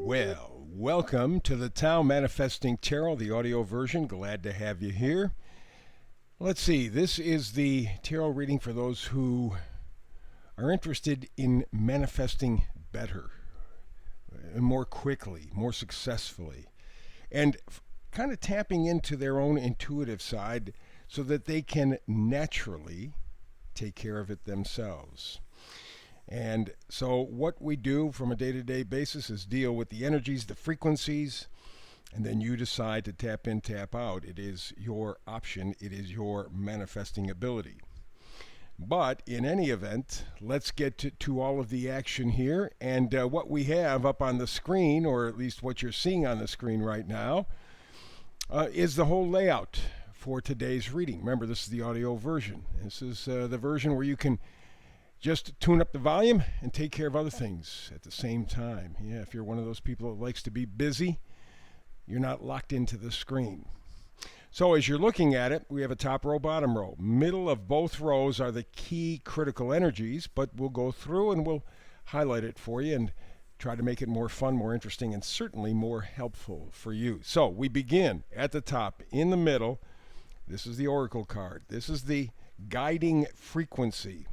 Well, welcome to the Tao Manifesting Tarot, the audio version. Glad to have you here. Let's see, this is the tarot reading for those who are interested in manifesting better, more quickly, more successfully, and kind of tapping into their own intuitive side so that they can naturally take care of it themselves. And so, what we do from a day to day basis is deal with the energies, the frequencies, and then you decide to tap in, tap out. It is your option, it is your manifesting ability. But in any event, let's get to all of the action here. And what we have up on the screen, or at least what you're seeing on the screen right now, is the whole layout for today's reading. Remember, this is the audio version. This is the version where you can just tune up the volume and take care of other things at the same time. Yeah, if you're one of those people that likes to be busy, you're not locked into the screen. So as you're looking at it, we have a top row, bottom row. Middle of both rows are the key critical energies, but we'll go through and we'll highlight it for you and try to make it more fun, more interesting, and certainly more helpful for you. So we begin at the top, in the middle. This is the Oracle card. This is the guiding frequency.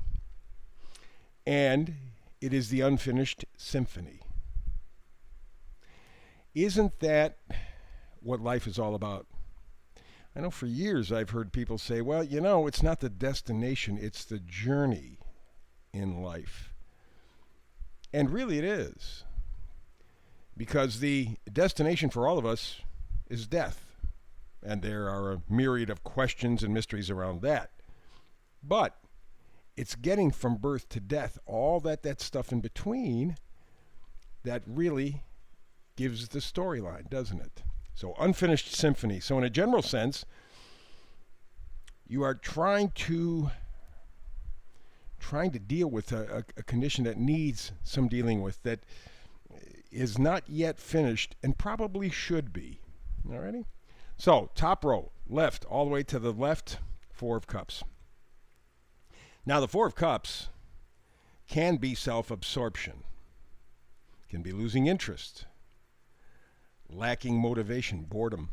And it is the unfinished symphony. Isn't that what life is all about? I know for years I've heard people say, well, you know, it's not the destination, it's the journey in life. And really it is. Because the destination for all of us is death. And there are a myriad of questions and mysteries around that. But it's getting from birth to death, all that stuff in between, that really gives the storyline, doesn't it? So, unfinished symphony. So, in a general sense, you are trying to deal with a condition that needs some dealing with, that is not yet finished and probably should be. Alrighty? So, top row, left, all the way to the left, Four of Cups. Now, the Four of Cups can be self-absorption, can be losing interest, lacking motivation, boredom.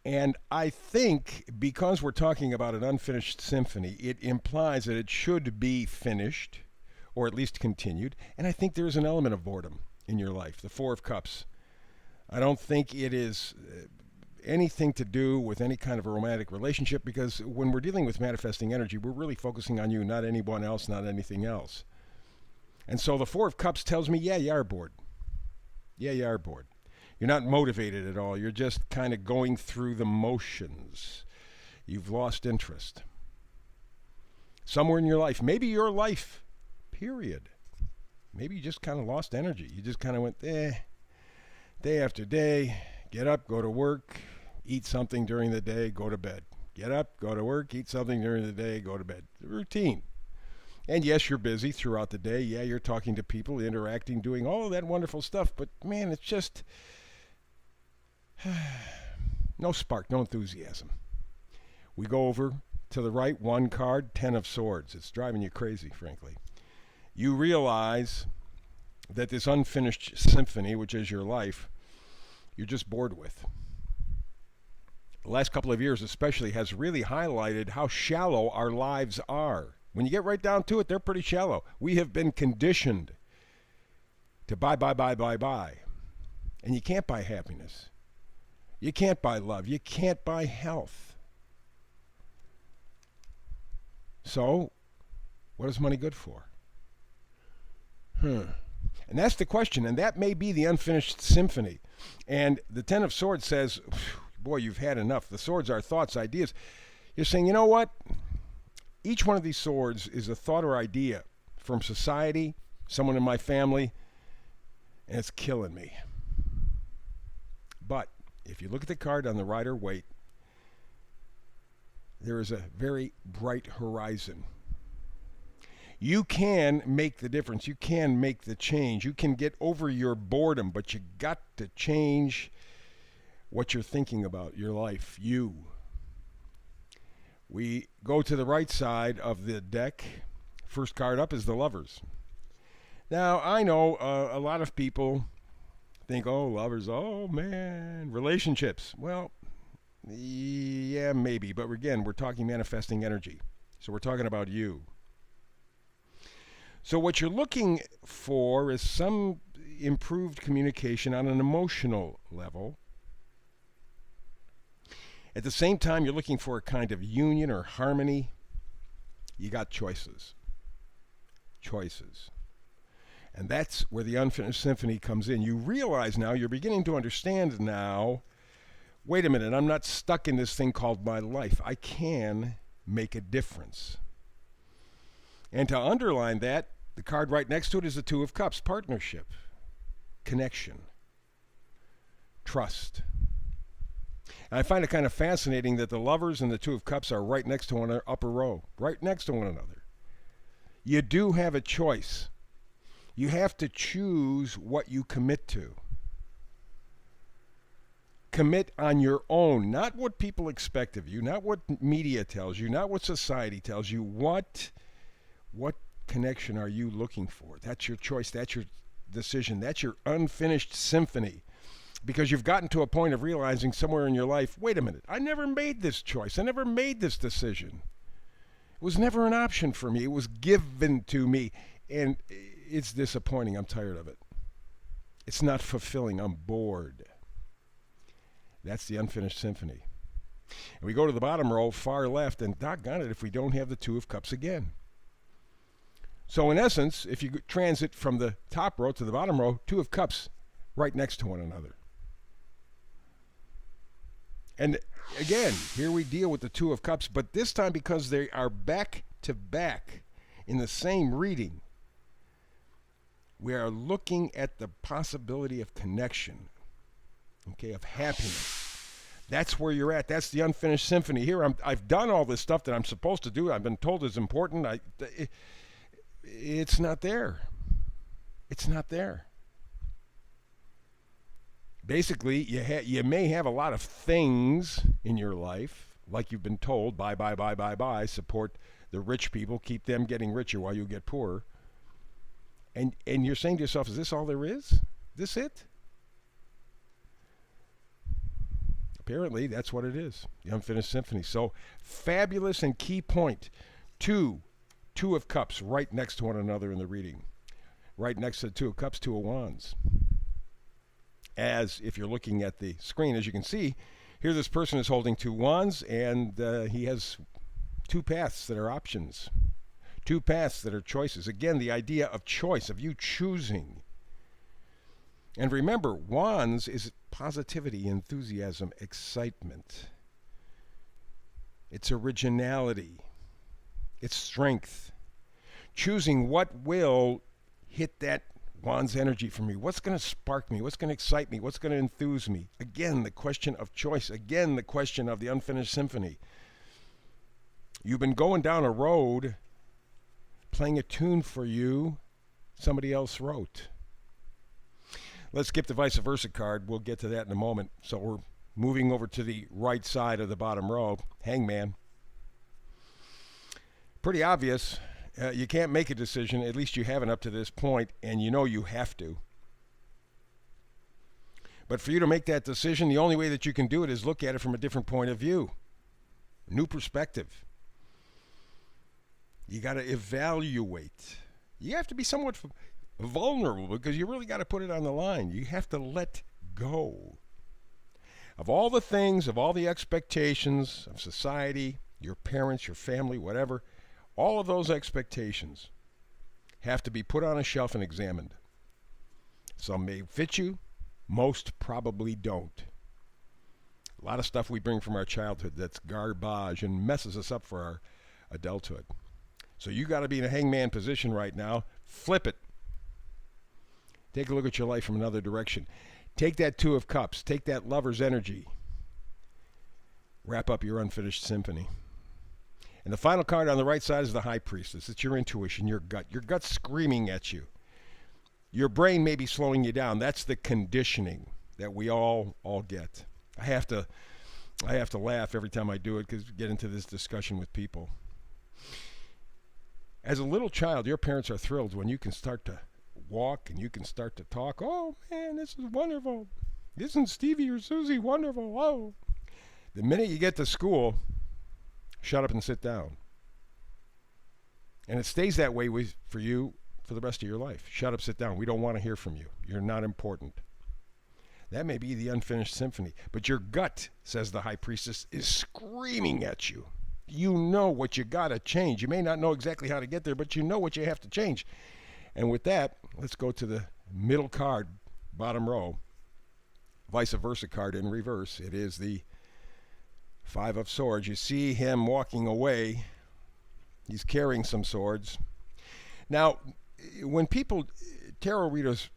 And I think because we're talking about an unfinished symphony, it implies that it should be finished, or at least continued. And I think there's an element of boredom in your life, the Four of Cups. I don't think it is anything to do with any kind of a romantic relationship, because when we're dealing with manifesting energy, we're really focusing on you, not anyone else, not anything else. And so the Four of Cups tells me, yeah, you are bored. Yeah, you are bored. You're not motivated at all. You're just kind of going through the motions. You've lost interest. Somewhere in your life, maybe your life, period. Maybe you just kind of lost energy. You just kind of went, day after day, get up, go to work, eat something during the day, go to bed. Get up, go to work, eat something during the day, go to bed. Routine. And yes, you're busy throughout the day. Yeah, you're talking to people, interacting, doing all of that wonderful stuff. But man, it's just no spark, no enthusiasm. We go over to the right, one card, Ten of Swords. It's driving you crazy, frankly. You realize that this unfinished symphony, which is your life, you're just bored with. The last couple of years especially has really highlighted how shallow our lives are. When you get right down to it, they're pretty shallow. We have been conditioned to buy. And you can't buy happiness. You can't buy love. You can't buy health. So, what is money good for? And that's the question, and that may be the unfinished symphony. And the Ten of Swords says, boy, you've had enough. The swords are thoughts, ideas. You're saying, you know what? Each one of these swords is a thought or idea from society, someone in my family, and it's killing me. But if you look at the card on the Rider Waite, there is a very bright horizon. You can make the difference. You can make the change. You can get over your boredom, but you got to change what you're thinking about, your life, you. We go to the right side of the deck. First card up is the Lovers. Now, I know a lot of people Think, oh, lovers, oh man, relationships. Well, yeah, maybe. But again, we're talking manifesting energy. So we're talking about you. So what you're looking for is some improved communication on an emotional level. At the same time, you're looking for a kind of union or harmony. You got choices. Choices. And that's where the unfinished symphony comes in. You realize now, you're beginning to understand now, wait a minute, I'm not stuck in this thing called my life. I can make a difference. And to underline that, the card right next to it is the Two of Cups, partnership, connection, trust. And I find it kind of fascinating that the Lovers and the Two of Cups are right next to one another, upper row, right next to one another. You do have a choice. You have to choose what you commit to. Commit on your own, not what people expect of you, not what media tells you, not what society tells you. What connection are you looking for? That's your choice. That's your decision. That's your unfinished symphony. Because you've gotten to a point of realizing somewhere in your life, wait a minute, I never made this choice. I never made this decision. It was never an option for me. It was given to me. And it's disappointing. I'm tired of it. It's not fulfilling. I'm bored. That's the unfinished symphony. And we go to the bottom row, far left, and doggone it if we don't have the Two of Cups again. So in essence, if you transit from the top row to the bottom row, Two of Cups right next to one another. And again, here we deal with the Two of Cups, but this time because they are back to back in the same reading, we are looking at the possibility of connection, okay, of happiness. That's where you're at. That's the unfinished symphony. Here, I've done all this stuff that I'm supposed to do. I've been told it's important. It's not there. It's not there. Basically, you may have a lot of things in your life, like you've been told, buy, support the rich people, keep them getting richer while you get poorer. And you're saying to yourself, is this all there is? Is this it? Apparently, that's what it is, the unfinished symphony. So, fabulous and key point. Two of Cups right next to one another in the reading. Right next to the Two of Cups, Two of Wands. As if you're looking at the screen, as you can see, here this person is holding two wands, and he has two paths that are options. Two paths that are choices. Again, the idea of choice, of you choosing. And remember, wands is positivity, enthusiasm, excitement. It's originality. It's strength. Choosing what will hit that wands energy for me. What's going to spark me? What's going to excite me? What's going to enthuse me? Again, the question of choice. Again, the question of the unfinished symphony. You've been going down a road playing a tune for you somebody else wrote. Let's skip the vice versa card. We'll get to that in a moment. So we're moving over to the right side of the bottom row. Hangman. Pretty obvious. You can't make a decision, at least you haven't up to this point, and you know you have to. But for you to make that decision, the only way that you can do it is look at it from a different point of view. New perspective. You got to evaluate. You have to be somewhat vulnerable because you really got to put it on the line. You have to let go of all the things, of all the expectations of society, your parents, your family, whatever. All of those expectations have to be put on a shelf and examined. Some may fit you, most probably don't. A lot of stuff we bring from our childhood that's garbage and messes us up for our adulthood. So you got to be in a hangman position right now. Flip it. Take a look at your life from another direction. Take that Two of Cups. Take that lover's energy. Wrap up your unfinished symphony. And the final card on the right side is the High Priestess. It's your intuition, your gut. Your gut's screaming at you. Your brain may be slowing you down. That's the conditioning that we all get. I have to laugh every time I do it because we get into this discussion with people. As a little child, your parents are thrilled when you can start to walk and you can start to talk. Oh man, this is wonderful. Isn't Stevie or Susie wonderful? Oh. The minute you get to school, shut up and sit down. And it stays that way for you for the rest of your life. Shut up, sit down. We don't want to hear from you. You're not important. That may be the unfinished symphony, but your gut, says the high priestess, is screaming at you. You know what you got to change. You may not know exactly how to get there, but you know what you have to change. And with that, let's go to the middle card, bottom row, vice versa card in reverse. It is the Five of Swords. You see him walking away. He's carrying some swords. Now, when people, tarot readers,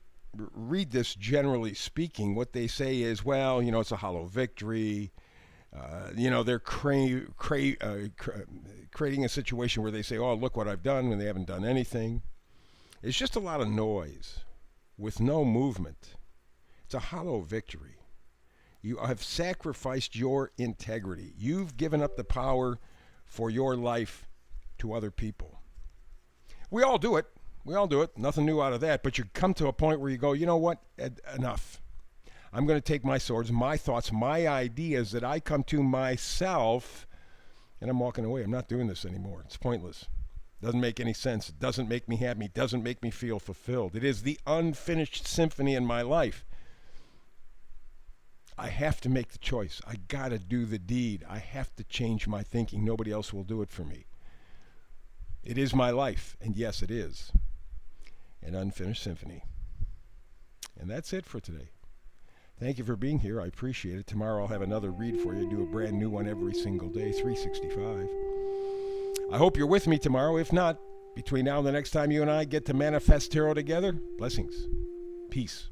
read this, generally speaking, what they say is, well, it's a hollow victory. They're creating a situation where they say, oh, look what I've done, when they haven't done anything. It's just a lot of noise with no movement. It's a hollow victory. You have sacrificed your integrity. You've given up the power for your life to other people. We all do it. Nothing new out of that. But you come to a point where you go, you know what? Enough. I'm going to take my swords, my thoughts, my ideas that I come to myself, and I'm walking away. I'm not doing this anymore. It's pointless. Doesn't make any sense. It doesn't make me happy. It doesn't make me feel fulfilled. It is the unfinished symphony in my life. I have to make the choice. I got to do the deed. I have to change my thinking. Nobody else will do it for me. It is my life, and yes, it is an unfinished symphony. And that's it for today. Thank you for being here. I appreciate it. Tomorrow I'll have another read for you. Do a brand new one every single day, 365. I hope you're with me tomorrow. If not, between now and the next time you and I get to manifest tarot together, blessings. Peace.